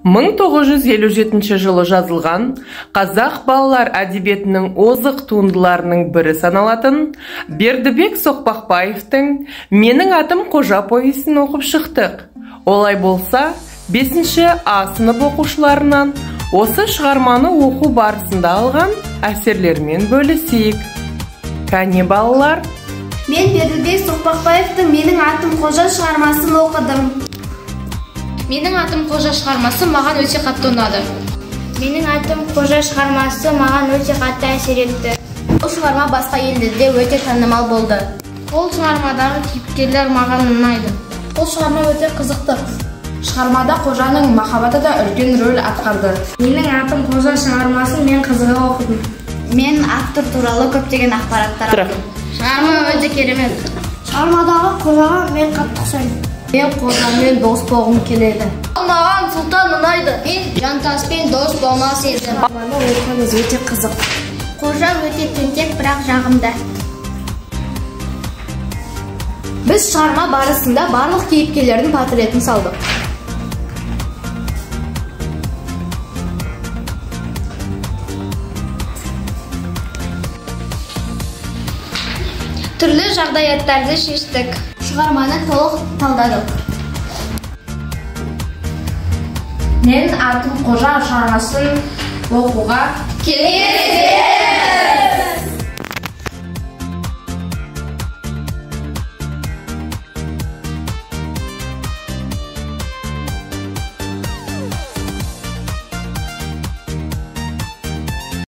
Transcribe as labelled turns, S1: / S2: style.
S1: 1957 жылы жазылған қазақ балалар әдебиетінің озық туындыларының бірі саналатын Бердібек Соқпақбаевтың «Менің атым Қожа» повесін оқып шықтық. Олай болса, 5-ші А сынып оқушыларынан осы шығарманы оқу барысында алған әсерлермен бөлісейік. Кәне балалар?
S2: Мен Бердібек Соқпақбаевтың «Менің атым Қожа» шығармасын оқыдым.
S3: Менің атым Қожа шығармасы маған өте қатты ұнады.
S2: Менің атым Қожа шығармасы маған өте қатты әсер етті.
S3: Бұл шығарма басқа елдерде өте танымал болды.
S2: Ол шығармадағы кейіпкерлер маған ұнайды.
S3: Бұл шығарма өте қызықты. Шығармада қожаның махаббаты да үлкен рөл атқарды.
S2: Менің атым Қожа шығармасын мен қызыға оқыдым.
S3: Мен автор туралы көптеген ақпараттар алдым.
S2: Шығарма өте керемет. Шығармадағы қожаға мен қатты ұқсаймын.
S3: Мен қожамен дос болғым келеді.
S2: Маған сұлтан ұнайды.
S3: Мен жантаспен дос болмас едім.
S2: Шығарманы оқыңыз, өте қызық.
S3: Қожа өте тентек, бірақ жағымды. Біз шығарма барысында барлық кейіпкерлердің портретін салдық. Түрлі жағдаяттарды шештік. Шығарманы толық талдадық.
S2: Менің атым Қожа шығармасын оқуға
S3: келесіздер!